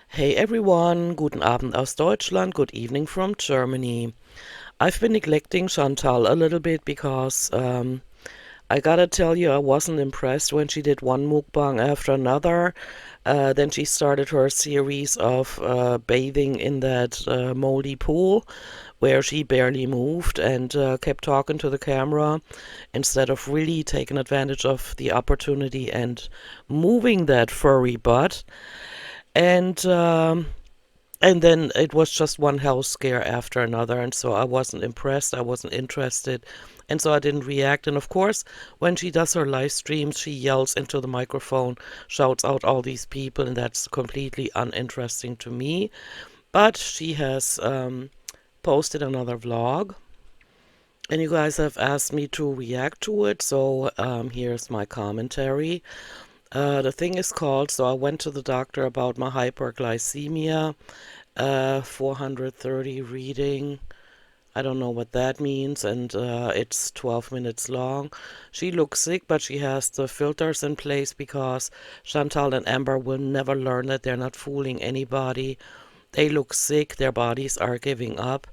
Hey everyone, guten Abend aus Deutschland, good evening from Germany. I've been neglecting Chantal a little bit because I gotta tell you, I wasn't impressed when she did one mukbang after another. Then she started her series of bathing in that moldy pool where she barely moved and kept talking to the camera instead of really taking advantage of the opportunity and moving that furry butt. And and then it was just one health scare after another, and so I wasn't impressed, I wasn't interested, and so I didn't react. And of course, when she does her live streams, she yells into the microphone, shouts out all these people, and that's completely uninteresting to me. But she has posted another vlog, and you guys have asked me to react to it, so here's my commentary. The thing is called, so I went to the doctor about my hyperglycemia, 430 reading. I don't know what that means, and it's 12 minutes long. She looks sick, but she has the filters in place because Chantal and Amber will never learn that they're not fooling anybody. They look sick, their bodies are giving up,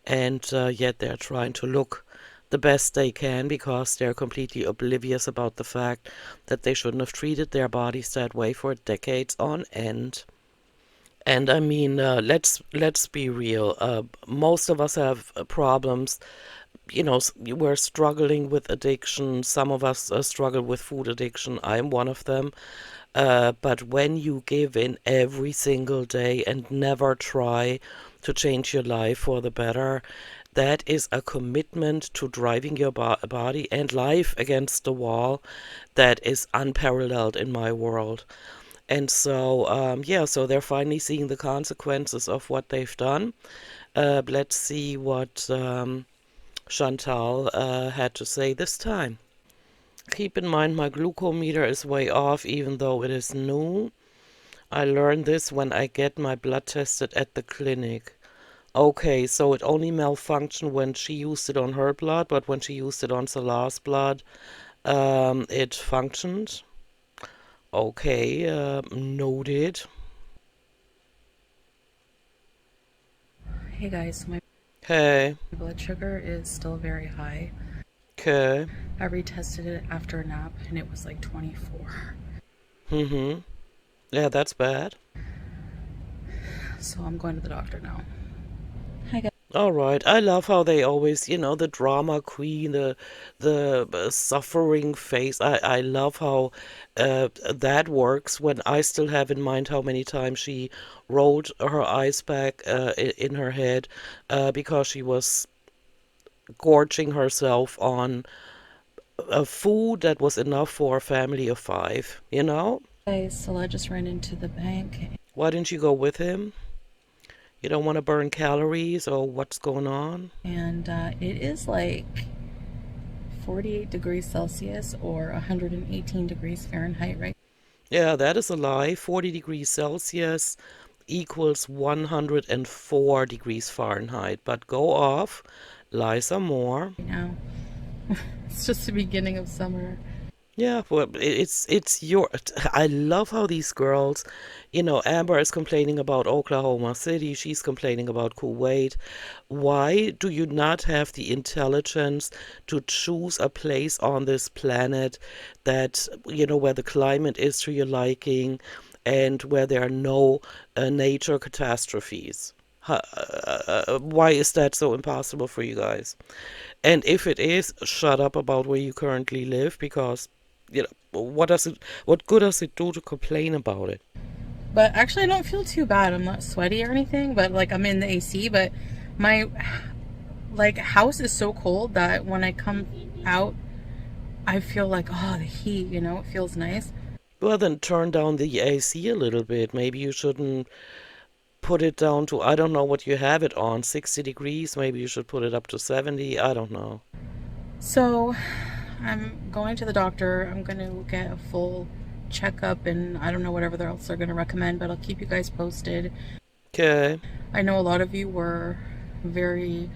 and yet they're trying to look the best they can because they're completely oblivious about the fact that they shouldn't have treated their bodies that way for decades on end. And I mean, let's be real. Most of us have problems. You know, we're struggling with addiction. Some of us struggle with food addiction. I'm one of them. But when you give in every single day and never try to change your life for the better, that is a commitment to driving your body and life against the wall that is unparalleled in my world. And so, yeah, so they're finally seeing the consequences of what they've done. Let's see what Chantal had to say this time. Keep in mind my glucometer is way off even though it is new. I learned this when I get my blood tested at the clinic. Okay, so it only malfunctioned when she used it on her blood, but when she used it on Salar's blood, it functioned. Okay, noted. Hey guys, so my Okay, blood sugar is still very high. okay. I retested it after a nap and it was like 24. Mm-hmm. Yeah, that's bad. So I'm going to the doctor now. Hi guys. All right. I love how they always, you know, the drama queen, the suffering face. I love how that works when I still have in mind how many times she rolled her eyes back in her head because she was gorging herself on a food that was enough for a family of five, you know? Guys, so I just ran into the bank Why didn't you go with him? You don't want to burn calories or what's going on? and it is like 48 degrees Celsius or 118 degrees Fahrenheit, right? Yeah, that is a lie. 40 degrees Celsius equals 104 degrees Fahrenheit. But go off, lie some more. Now. It's just the beginning of summer. Yeah, well, it's your. I love how these girls, you know, Amber is complaining about Oklahoma City. She's complaining about Kuwait. Why do you not have the intelligence to choose a place on this planet that, you know, where the climate is to your liking and where there are no nature catastrophes? Why is that so impossible for you guys? And if it is, shut up about where you currently live because, you know, what good does it do to complain about it? But actually, I don't feel too bad. I'm not sweaty or anything, but like I'm in the AC, but my like house is so cold that when I come out, I feel like, oh, the heat, it feels nice. Well, then turn down the AC a little bit. Maybe you shouldn't put it down to, I don't know what you have it on, 60 degrees. Maybe you should put it up to 70. I don't know. So I'm going to the doctor. I'm going to get a full checkup and I don't know whatever else they're going to recommend, but I'll keep you guys posted. Okay. I know a lot of you were very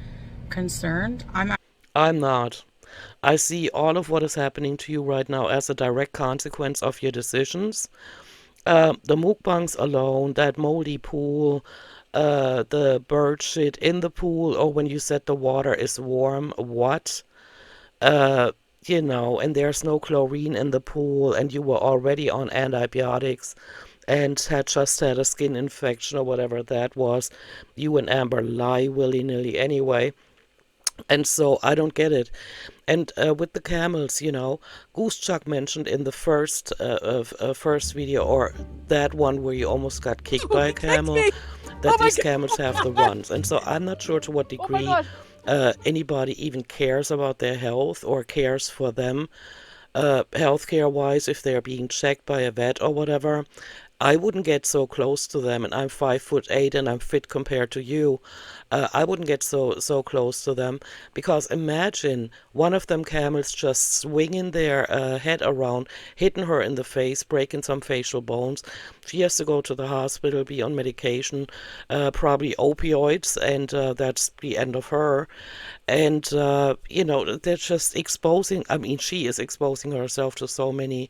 concerned. I'm not. I see all of what is happening to you right now as a direct consequence of your decisions. The mukbangs alone, that moldy pool, the bird shit in the pool, or when you said the water is warm, what? Uh, and there's no chlorine in the pool, and you were already on antibiotics and had just had a skin infection or whatever that was. You and Amber lie willy-nilly anyway. And so I don't get it. And with the camels, Goose Chuck mentioned in the first video, or that one where you almost got kicked by a He kicked camel, me. Oh that my these camels have the god. runs. And so I'm not sure to what Oh my degree god. anybody even cares about their health or cares for them healthcare wise if they're being checked by a vet or whatever. I wouldn't get so close to them, and I'm 5'8" and I'm fit compared to you. I wouldn't get so close to them because imagine one of them camels just swinging their head around, hitting her in the face, breaking some facial bones. She has to go to the hospital, be on medication, probably opioids, and that's the end of her. And they're just exposing. I mean, she is exposing herself to so many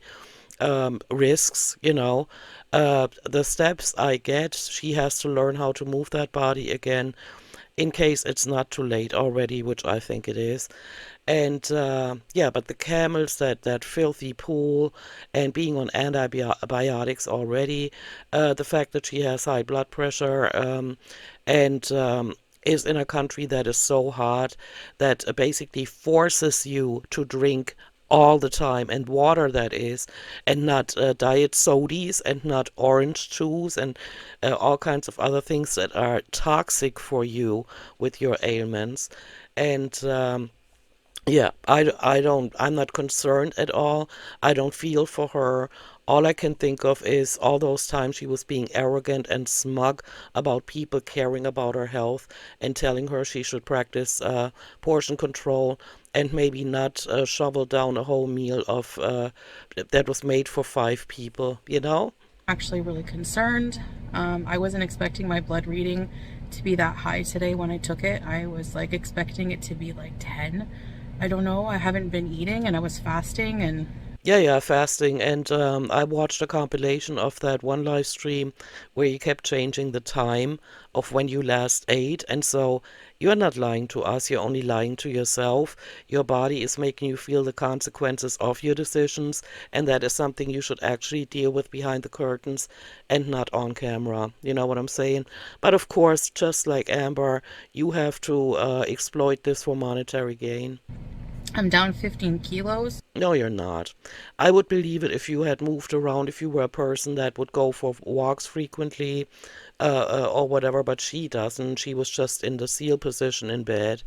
risks. The steps I get, she has to learn how to move that body again in case it's not too late already, which I think it is. And yeah, but the camels, that filthy pool, and being on antibiotics already, the fact that she has high blood pressure, and is in a country that is so hot that basically forces you to drink all the time, and water that is, and not diet sodies, and not orange juice, and all kinds of other things that are toxic for you with your ailments. And yeah, I'm not concerned at all. I don't feel for her. All I can think of is all those times she was being arrogant and smug about people caring about her health and telling her she should practice portion control and maybe not shovel down a whole meal of that was made for 5 people. Actually really concerned. I wasn't expecting my blood reading to be that high today when I took it. I was like expecting it to be like 10. I don't know. I haven't been eating and I was fasting and Yeah, fasting. And I watched a compilation of that one live stream where you kept changing the time of when you last ate. And so you're not lying to us, you're only lying to yourself. Your body is making you feel the consequences of your decisions, and that is something you should actually deal with behind the curtains and not on camera. You know what I'm saying? But of course, just like Amber, you have to exploit this for monetary gain. I'm down 15 kilos. No, you're not. I would believe it if you had moved around, if you were a person that would go for walks frequently, or whatever, but she doesn't. She was just in the seal position in bed,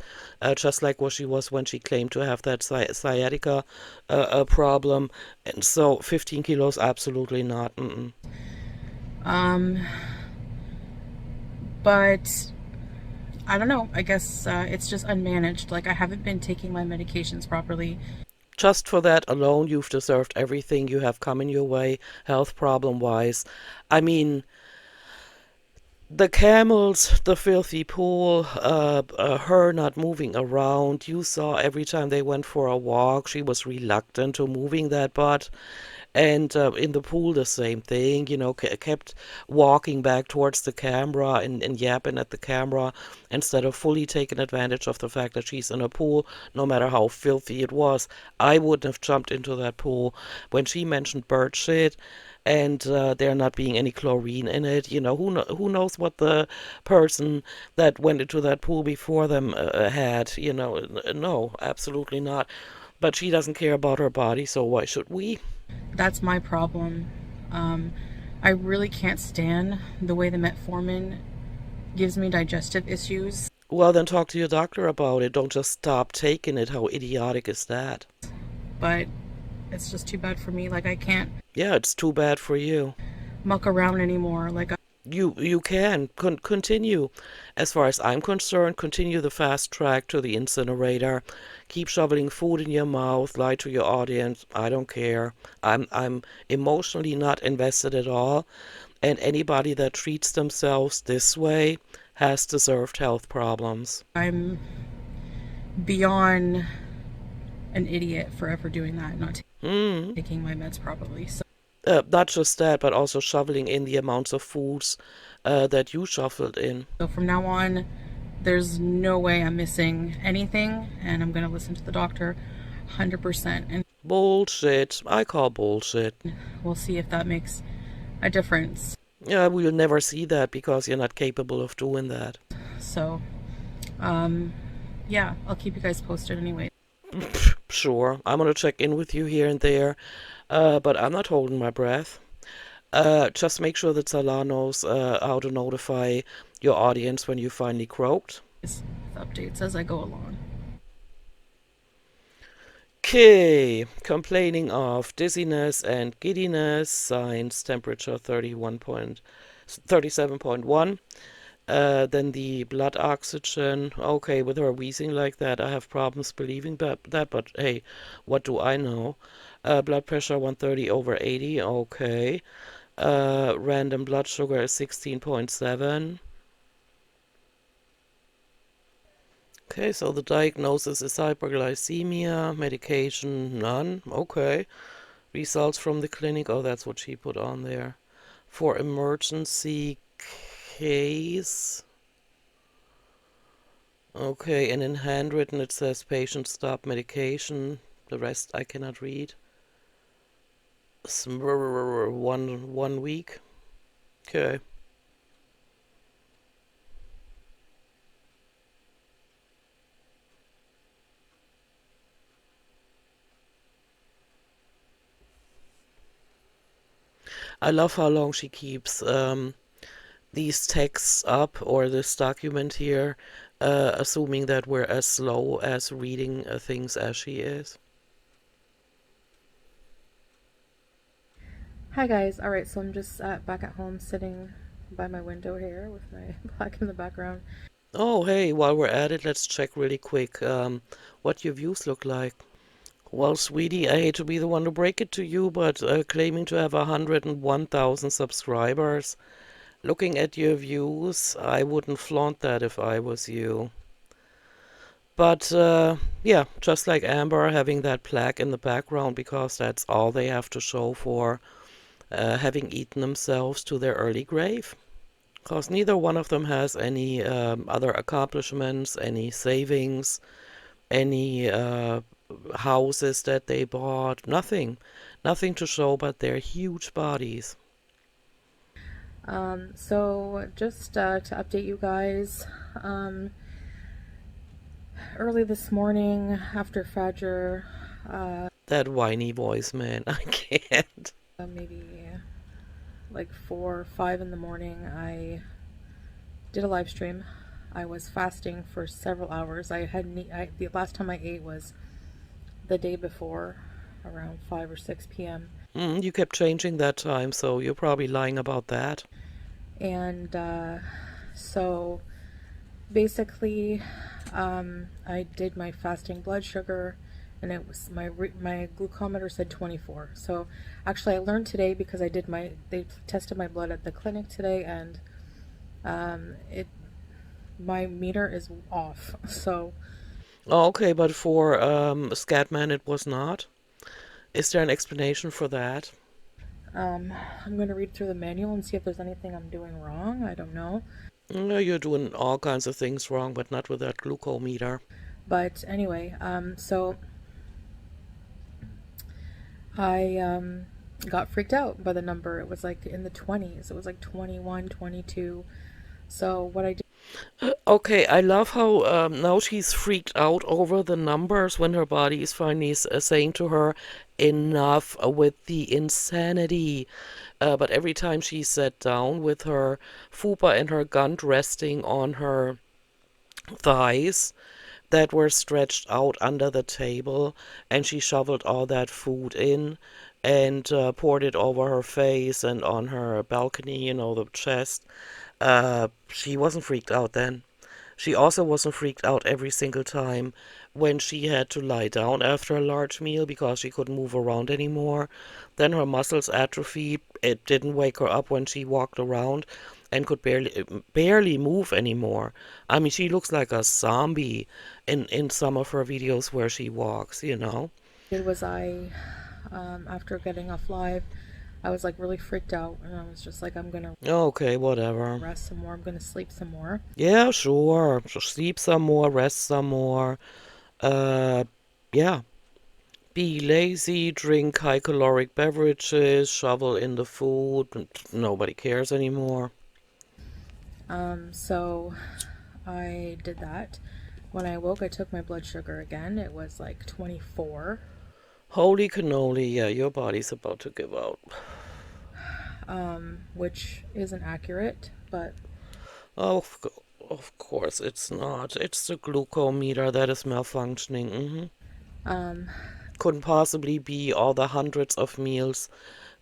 just like what she was when she claimed to have that sciatica problem. And so 15 kilos, absolutely not. Mm-mm. Um, but I don't know. I guess it's just unmanaged. Like I haven't been taking my medications properly. Just for that alone, you've deserved everything you have come in your way, health problem wise. I mean, the camels, the filthy pool, her not moving around. You saw every time they went for a walk, she was reluctant to moving that butt. And in the pool, the same thing, kept walking back towards the camera and yapping at the camera instead of fully taking advantage of the fact that she's in a pool, no matter how filthy it was. I wouldn't have jumped into that pool. When she mentioned bird shit, and there not being any chlorine in it, who knows what the person that went into that pool before them had, no, absolutely not. But she doesn't care about her body, so why should we? That's my problem. Um, I really can't stand the way the metformin gives me digestive issues. Well, then talk to your doctor about it. Don't just stop taking it. How idiotic is that? But it's just too bad for me. Like I can't Yeah, it's too bad for you. muck around anymore. Like You can continue. As far as I'm concerned, continue the fast track to the incinerator. Keep shoveling food in your mouth. Lie to your audience. I don't care. I'm emotionally not invested at all. And anybody that treats themselves this way has deserved health problems. I'm beyond an idiot for ever doing that, not Mm. taking my meds properly. So Not just that, but also shoveling in the amounts of foods that you shoveled in. from now on, there's no way I'm missing anything, and I'm going to listen to the doctor 100%. And Bullshit. I call bullshit. we'll see if that makes a difference. Yeah, we'll never see that because you're not capable of doing that. So, yeah, I'll keep you guys posted anyway. Sure, I'm gonna check in with you here and there, but I'm not holding my breath. Just make sure that Salah knows how to notify your audience when you finally croaked. With updates as I go along. Okay, complaining of dizziness and giddiness, signs temperature 37.1. Then the blood oxygen. Okay, with her wheezing like that, I have problems believing that, but hey, what do I know? Blood pressure 130/80. Okay. Random blood sugar is 16.7. Okay, so the diagnosis is hyperglycemia, medication, none. Okay. Results from the clinic. Oh, that's what she put on there. For emergency case. Okay, and in handwritten it says patient stop medication. The rest I cannot read. One week. Okay. I love how long she keeps these texts up or this document here, assuming that we're as slow as reading things as she is. Hi guys. All right, so I'm just back at home sitting by my window here with my black in the background. Oh, hey, while we're at it, let's check really quick what your views look like. Well, sweetie, I hate to be the one to break it to you, but claiming to have 101,000 subscribers, looking at your views, I wouldn't flaunt that if I was you. But yeah, just like Amber having that plaque in the background because that's all they have to show for having eaten themselves to their early grave. Because neither one of them has any other accomplishments, any savings, any houses that they bought, nothing. Nothing to show but their huge bodies. So just to update you guys, early this morning after Fajr, That whiny voice, man. I can't. maybe like 4 or 5 in the morning, I did a live stream. I was fasting for several hours. The last time I ate was the day before, around 5 or 6 p.m. You kept changing that time, so you're probably lying about that. And so basically, I did my fasting blood sugar, and it was my glucometer said 24. So actually, I learned today because they tested my blood at the clinic today, and it my meter is off. So Oh, okay, but for Scatman it was not. Is there an explanation for that? I'm going to read through the manual and see if there's anything I'm doing wrong. I don't know. No, you're doing all kinds of things wrong, but not with that glucometer. But anyway, so I got freaked out by the number. It was like in the 20s. It was like 21, 22. So what I did. Okay, I love how now she's freaked out over the numbers when her body is finally saying to her, enough with the insanity. But every time she sat down with her fupa and her gund resting on her thighs that were stretched out under the table, and she shoveled all that food in and poured it over her face and on her balcony, the chest. She wasn't freaked out then. She also wasn't freaked out every single time when she had to lie down after a large meal because she couldn't move around anymore. Then her muscles atrophied. It didn't wake her up when she walked around. and could barely move anymore. I mean, she looks like a zombie in some of her videos where she walks, you know. Did was after getting off live, I was like really freaked out, and I was just like, I'm gonna Okay, whatever. rest some more. I'm gonna sleep some more. Yeah, sure. Just sleep some more, rest some more. Uh, yeah. Be lazy, drink high caloric beverages, shovel in the food. Nobody cares anymore. So I did that. When I awoke, I took my blood sugar again. It was like 24, Holy cannoli, yeah, your body's about to give out. which isn't accurate, but Oh, of course it's not. It's the glucometer that is malfunctioning. um, Couldn't possibly be all the hundreds of meals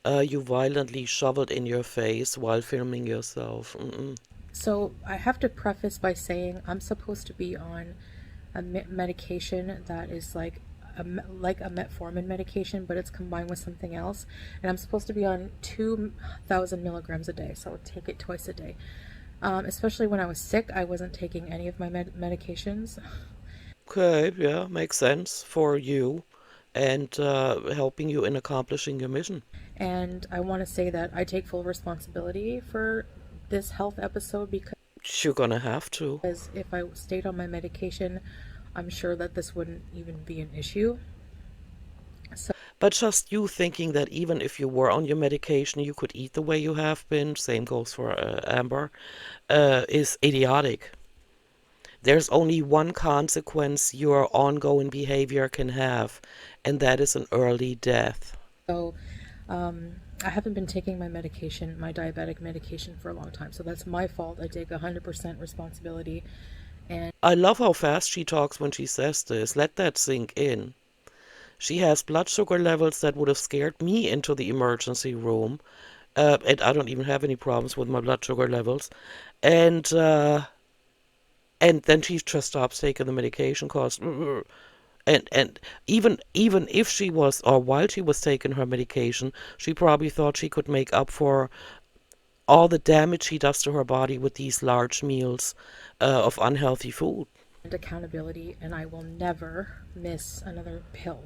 you violently shoveled in your face while filming yourself. so I have to preface by saying I'm supposed to be on a medication that is like a metformin medication, but it's combined with something else. And I'm supposed to be on 2,000 milligrams a day, so I would take it twice a day. Especially when I was sick, I wasn't taking any of my medications. Okay, yeah, makes sense for you and helping you in accomplishing your mission. And I want to say that I take full responsibility for this health episode You're gonna have to. because if I stayed on my medication, I'm sure that this wouldn't even be an issue. So, But just you thinking that even if you were on your medication, you could eat the way you have been, same goes for Amber, is idiotic. There's only one consequence your ongoing behavior can have, and that is an early death. so I haven't been taking my medication, my diabetic medication, for a long time. So that's my fault. I take 100% responsibility. And I love how fast she talks when she says this. Let that sink in. She has blood sugar levels that would have scared me into the emergency room. And I don't even have any problems with my blood sugar levels. And then she just stops taking the medication cause and even if she was or while she was taking her medication, she probably thought she could make up for all the damage she does to her body with these large meals of unhealthy food. accountability, and I will never miss another pill.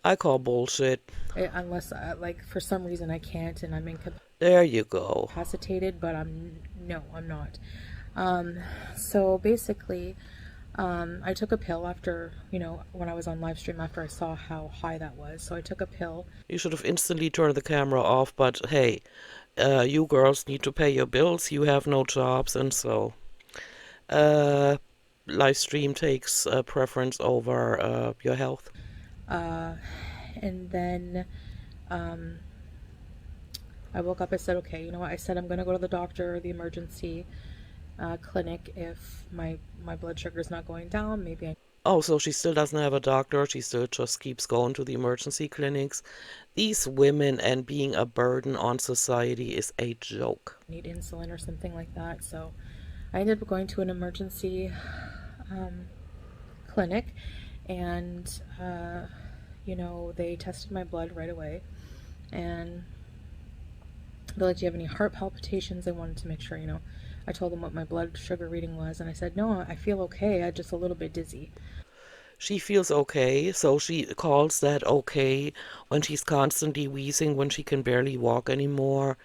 I call bullshit. Unless, like, for some reason I can't and I'm There you go. incapacitated, but no, I'm not. Um, so basically, I took a pill after, when I was on live stream after I saw how high that was. So I took a pill. You should have instantly turned the camera off, but hey, you girls need to pay your bills, you have no jobs, and so uh, live stream takes preference over your health. Uh, and then I woke up. I said, okay, you know what? I said I'm going to go to the doctor or the emergency clinic if my blood sugar is not going down. Maybe I Oh, so she still doesn't have a doctor. She still just keeps going to the emergency clinics. These women and being a burden on society is a joke. need insulin or something like that. So I ended up going to an emergency um, clinic, and they tested my blood right away, and they're like, "Do you have any heart palpitations?" I wanted to make sure, I told them what my blood sugar reading was, and I said, "No, I feel okay. I'm just a little bit dizzy." She feels okay, so she calls that okay when she's constantly wheezing, when she can barely walk anymore,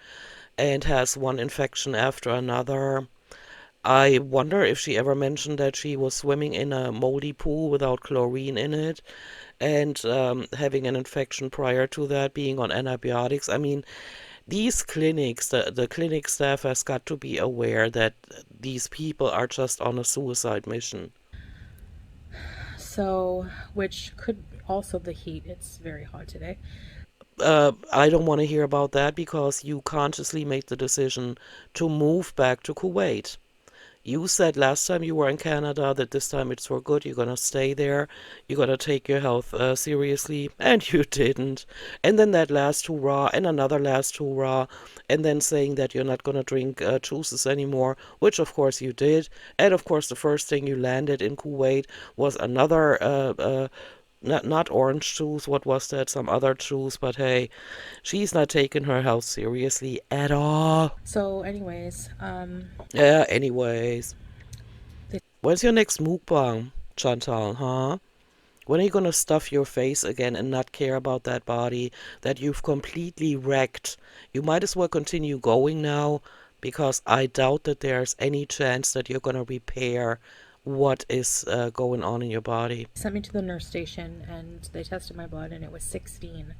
and has one infection after another. I wonder if she ever mentioned that she was swimming in a moldy pool without chlorine in it and having an infection prior to that, being on antibiotics. I mean, these clinics, the clinic staff has got to be aware that these people are just on a suicide mission. So, which could also the heat. It's very hot today. I don't want to hear about that because you consciously made the decision to move back to Kuwait. You said last time you were in Canada that this time it's for good. You're gonna stay there. You're gonna take your health seriously, and you didn't. And then that last hurrah, and another last hurrah, and then saying that you're not gonna drink juices anymore, which of course you did. And of course, the first thing you landed in Kuwait was another not orange juice. What was that? Some other juice. But hey, she's not taking her health seriously at all. So, anyways, Yeah. Anyways, they when's your next mukbang, Chantal? Huh? When are you gonna stuff your face again and not care about that body that you've completely wrecked? You might as well continue going now because I doubt that there's any chance that you're gonna repair what is going on in your body. sent me to the nurse station and they tested my blood and it was 16,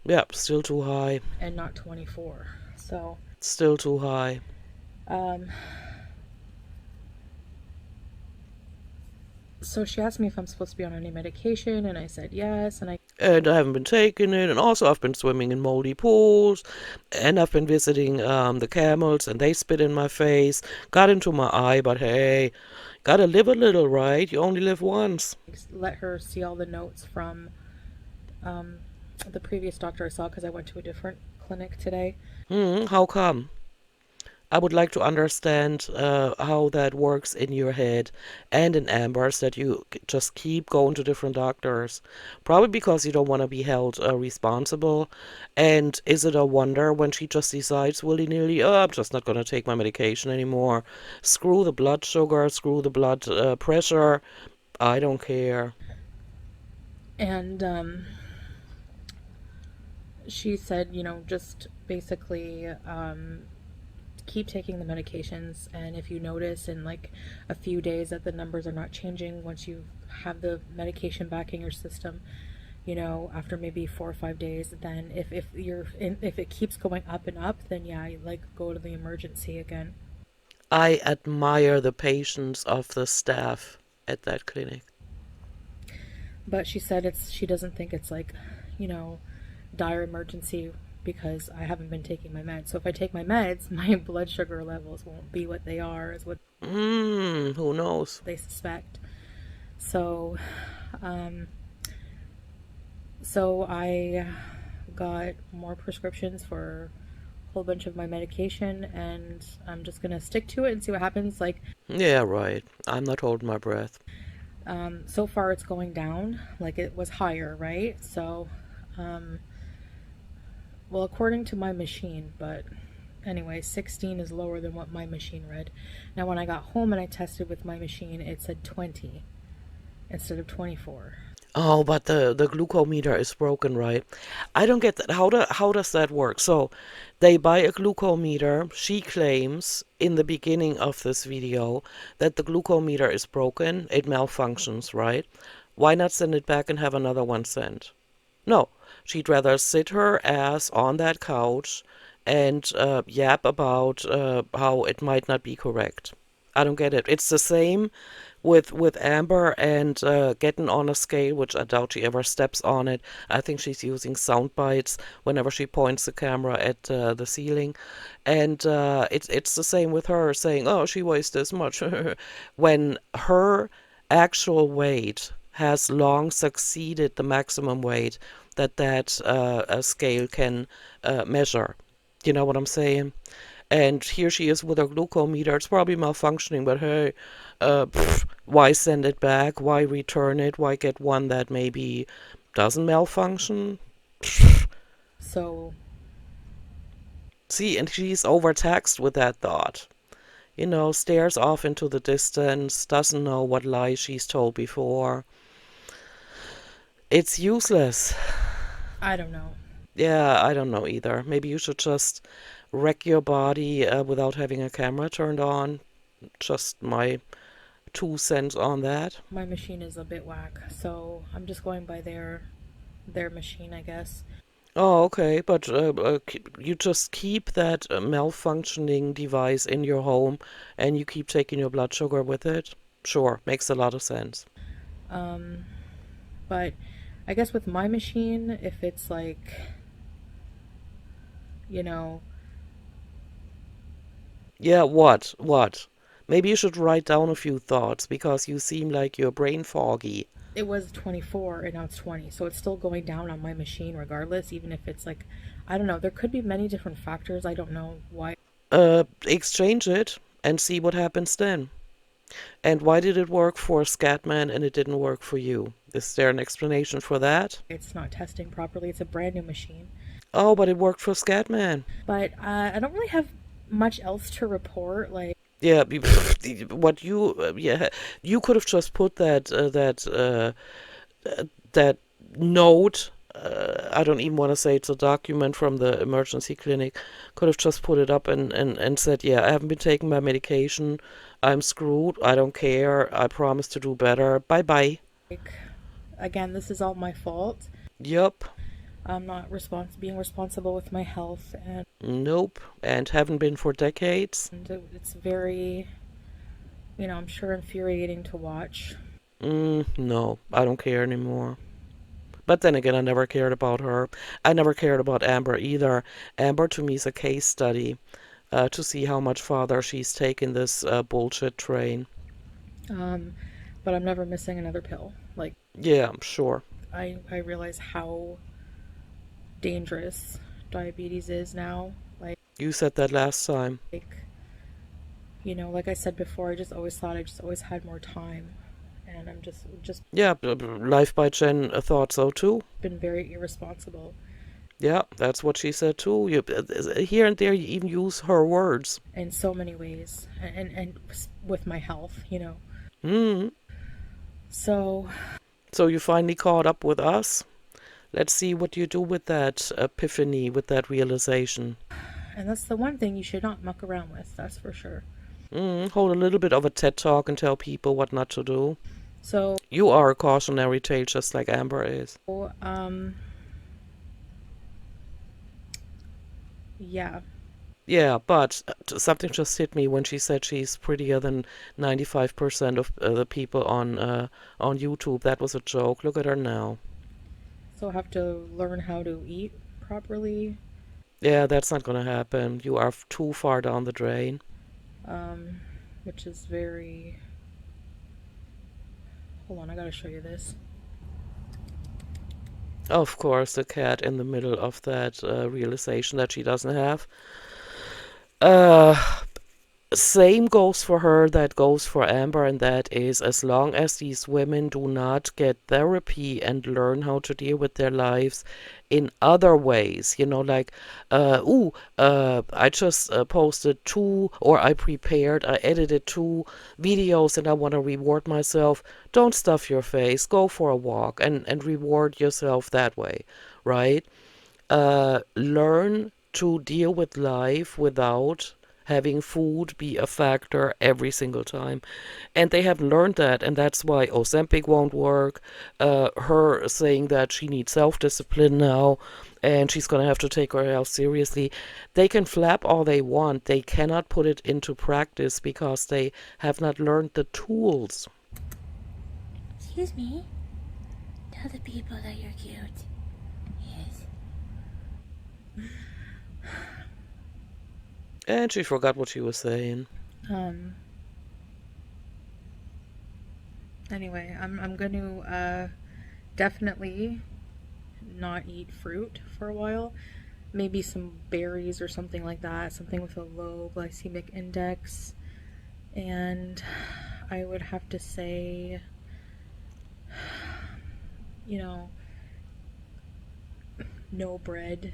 Yep, still too high. and not 24. So, Still too high. um, so she asked me if I'm supposed to be on any medication, and I said yes. And I haven't been taking it, and also I've been swimming in moldy pools, and I've been visiting the camels, and they spit in my face, got into my eye, but hey, gotta live a little, right? You only live once. let her see all the notes from the previous doctor I saw because I went to a different clinic today. How come? I would like to understand how that works in your head and in Amber's that you just keep going to different doctors. Probably because you don't want to be held responsible. And is it a wonder when she just decides willy-nilly, oh, I'm just not going to take my medication anymore. Screw the blood sugar, screw the blood pressure. I don't care. And she said, just basically keep taking the medications, and if you notice in like a few days that the numbers are not changing once you have the medication back in your system, after maybe 4 or 5 days, then if it keeps going up and up, then yeah, you like go to the emergency again. I admire the patience of the staff at that clinic. But she said she doesn't think it's like, you know, dire emergency because I haven't been taking my meds. So if I take my meds, my blood sugar levels won't be what they are, is what Who knows? they suspect. So, um, so I got more prescriptions for a whole bunch of my medication, and I'm just gonna stick to it and see what happens. Like, Yeah, right. I'm not holding my breath. so far it's going down. Like it was higher, right? So, well, according to my machine, but anyway, 16 is lower than what my machine read. Now, when I got home and I tested with my machine, it said 20 instead of 24. Oh, but the glucometer is broken, right? I don't get that. How does that work? So, they buy a glucometer. She claims in the beginning of this video that the glucometer is broken. It malfunctions, right? Why not send it back and have another one sent? No, she'd rather sit her ass on that couch and yap about how it might not be correct. I don't get it. It's the same with Amber and getting on a scale, which I doubt she ever steps on it. I think she's using sound bites whenever she points the camera at the ceiling, and it's the same with her saying, "Oh, she weighs this much," when her actual weight has long succeeded the maximum weight that a scale can measure. You know what I'm saying? And here she is with her glucometer. It's probably malfunctioning, but hey, why send it back? Why return it? Why get one that maybe doesn't malfunction? So, See, and she's overtaxed with that thought. You know, stares off into the distance, doesn't know what lies she's told before. It's useless. I don't know. Yeah, I don't know either. Maybe you should just wreck your body without having a camera turned on. Just my 2 cents on that. My machine is a bit whack, so I'm just going by their machine, I guess. Oh, okay, but you just keep that malfunctioning device in your home and you keep taking your blood sugar with it? Sure, makes a lot of sense. Um, but I guess with my machine, if it's like, you know, Yeah, what? What? Maybe you should write down a few thoughts because you seem like you're brain foggy. it was 24 and now it's 20, so it's still going down on my machine regardless, even if it's like, I don't know, there could be many different factors. I don't know why. Exchange it and see what happens then. And why did it work for Scatman and it didn't work for you? Is there an explanation for that? It's not testing properly. It's a brand new machine. Oh, but it worked for Scatman. But I don't really have much else to report. Like, Yeah, what you yeah, you could have just put that note. I don't even want to say it's a document from the emergency clinic. Could have just put it up and said, yeah, I haven't been taking my medication. I'm screwed. I don't care. I promise to do better. Bye bye. like again, this is all my fault. Yup. I'm not being responsible with my health, and Nope. And haven't been for decades. it's very, I'm sure infuriating to watch. No, I don't care anymore. But then again, I never cared about her. I never cared about Amber either. Amber to me is a case study to see how much farther she's taken this bullshit train. Um, but I'm never missing another pill. Like, Yeah, I'm sure. I realize how dangerous diabetes is now. You said that last time. Like, like I said before, I just always thought I just always had more time, and I'm just Yeah, Life by Jen thought so too. been very irresponsible Yeah, that's what she said too. Here and there, you even use her words. in so many ways, and with my health. Hmm. So, So you finally caught up with us. Let's see what you do with that epiphany, with that realization. and that's the one thing you should not muck around with. That's for sure. Hold a little bit of a TED talk and tell people what not to do. So, You are a cautionary tale, just like Amber is. um, yeah. Yeah, but something just hit me when she said she's prettier than 95% of the people on YouTube. That was a joke. Look at her now. So I have to learn how to eat properly, Yeah, that's not gonna happen. You are too far down the drain. um, which is very. Hold on, I gotta show you this. Of course, the cat in the middle of that realization that she doesn't have. Uh, Same goes for her, that goes for Amber, and that is as long as these women do not get therapy and learn how to deal with their lives in other ways, like, I just posted I edited 2 videos and I want to reward myself. Don't stuff your face, go for a walk and reward yourself that way, right? Learn to deal with life without having food be a factor every single time. And they have learned that, and that's why Ozempic won't work. Her saying that she needs self-discipline now, and she's gonna have to take her health seriously. They can flap all they want. They cannot put it into practice because they have not learned the tools. Excuse me. Tell the people that you're cute. Yes. And she forgot what she was saying. Um. Anyway, I'm going to definitely not eat fruit for a while. Maybe some berries or something like that. Something with a low glycemic index. And I would have to say, no bread.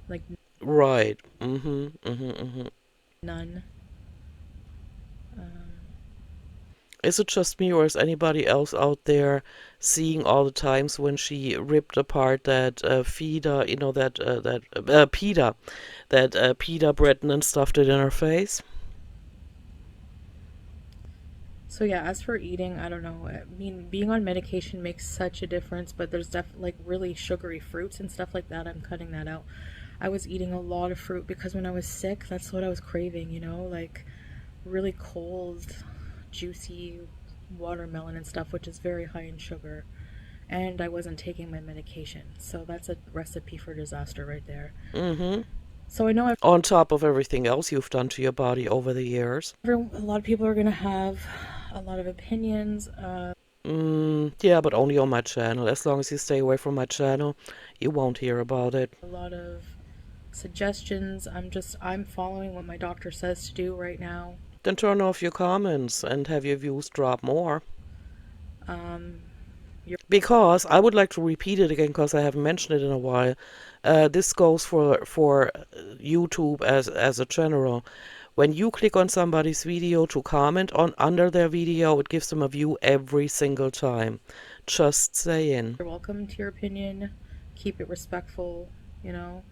Like, Right. Mm-hmm. Mm-hmm. Mm-hmm. none. Um, Is it just me, or is anybody else out there seeing all the times when she ripped apart that Fida, that pita, that pita bread and then stuffed it in her face? So yeah, as for eating, I don't know. I mean, being on medication makes such a difference, but there's definitely like really sugary fruits and stuff like that. I'm cutting that out. I was eating a lot of fruit because when I was sick, that's what I was craving, like really cold, juicy watermelon and stuff, which is very high in sugar. And I wasn't taking my medication. So that's a recipe for disaster right there. Mm-hmm. So I know On top of everything else you've done to your body over the years. a lot of people are going to have a lot of opinions. Yeah, but only on my channel. As long as you stay away from my channel, you won't hear about it. A lot of suggestions. I'm following what my doctor says to do right now. Then turn off your comments and have your views drop more. Um, Because I would like to repeat it again because I haven't mentioned it in a while. This goes for YouTube as a general. When you click on somebody's video to comment on under their video, it gives them a view every single time. Just saying. You're welcome to your opinion. Keep it respectful, you know.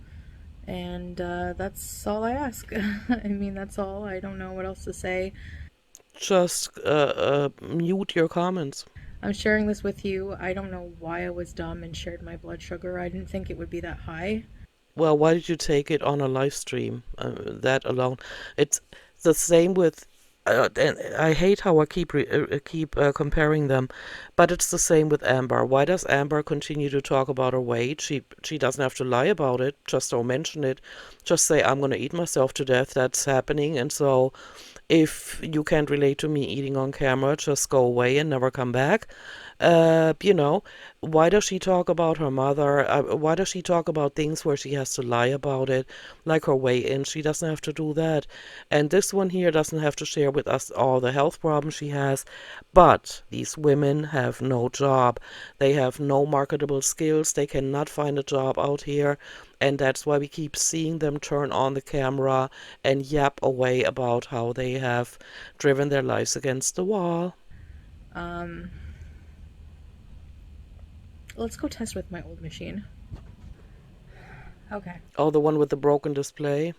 And that's all I ask. I mean, that's all. I don't know what else to say. Just mute your comments. I'm sharing this with you. I don't know why I was dumb and shared my blood sugar. I didn't think it would be that high. Well, why did you take it on a live stream? That alone, it's the same with. And I hate how I keep comparing them, but it's the same with Amber. Why does Amber continue to talk about her weight? She doesn't have to lie about it. Just don't mention it. Just say I'm gonna eat myself to death. That's happening, and so if you can't relate to me eating on camera, just go away and never come back. You know, why does she talk about her mother? Why does she talk about things where she has to lie about it, like her weigh-in? She doesn't have to do that. And this one here doesn't have to share with us all the health problems she has. But these women have no job. They have no marketable skills. They cannot find a job out here. And that's why we keep seeing them turn on the camera and yap away about how they have driven their lives against the wall. Let's go test with my old machine. Okay. Oh, the one with the broken display?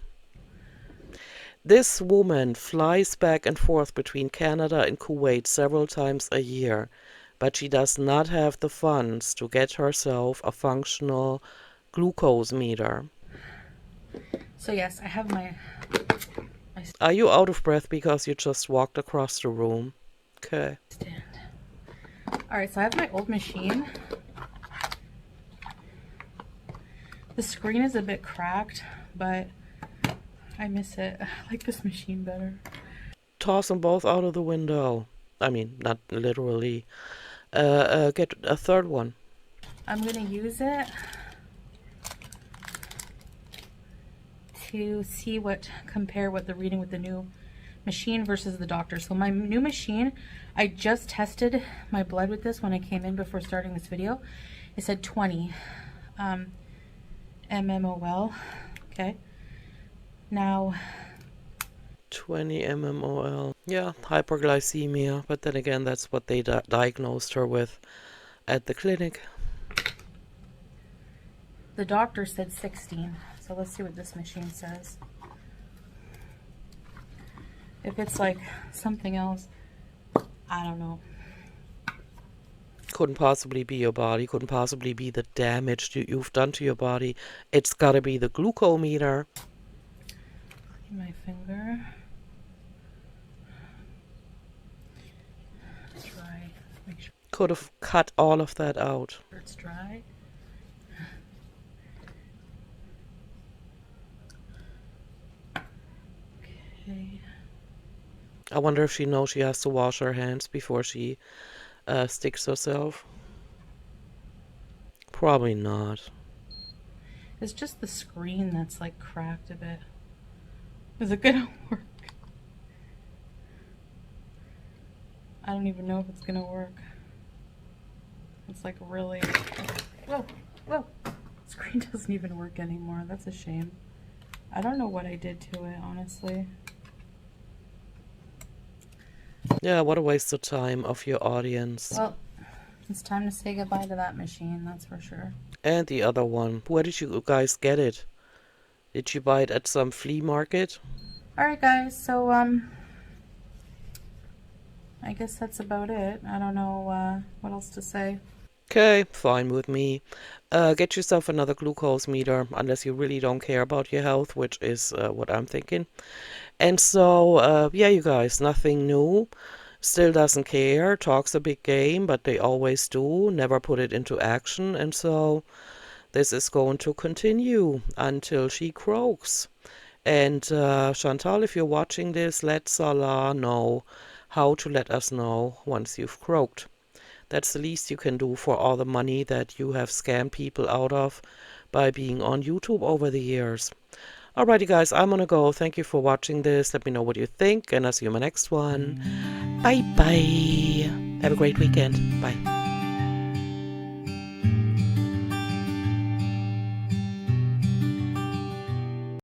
This woman flies back and forth between Canada and Kuwait several times a year, but she does not have the funds to get herself a functional glucose meter. So yes, I have my... Are you out of breath because you just walked across the room? Okay. stand. Alright, so I have my old machine. The screen is a bit cracked, but I miss it. I like this machine better. Toss them both out of the window. I mean, not literally. Get a third one. I'm gonna use it to see compare what the reading with the new machine versus the doctor. So my new machine, I just tested my blood with this when I came in before starting this video. It said 20 mmol. Okay. Now 20 mmol. Yeah, hyperglycemia. But then again, that's what they diagnosed her with at the clinic. the doctor said 16. So let's see what this machine says. If it's like something else, I don't know. Couldn't possibly be your body. Couldn't possibly be the damage you've done to your body. It's gotta be the glucometer. My finger. Dry. Make sure Could have cut all of that out. it's dry. Okay. I wonder if she knows she has to wash her hands before she sticks herself. Probably not. It's just the screen that's like cracked a bit. Is it gonna work? I don't even know if it's gonna work. It's like really... Whoa, whoa. Screen doesn't even work anymore. That's a shame. I don't know what I did to it, honestly. Yeah, what a waste of time of your audience. Well, it's time to say goodbye to that machine, that's for sure. And the other one. Where did you guys get it? Did you buy it at some flea market? Alright guys, so I guess that's about it. I don't know what else to say. Okay, fine with me. Get yourself another glucose meter, unless you really don't care about your health, which is what I'm thinking. And so, yeah, you guys, nothing new. Still doesn't care, talks a big game, but they always do, never put it into action. And so this is going to continue until she croaks. And Chantal, if you're watching this, let Salah know how to let us know once you've croaked. That's the least you can do for all the money that you have scammed people out of by being on YouTube over the years. Alrighty guys, I'm gonna go. Thank you for watching this. Let me know what you think, and I'll see you in my next one. Bye bye. Have a great weekend. Bye.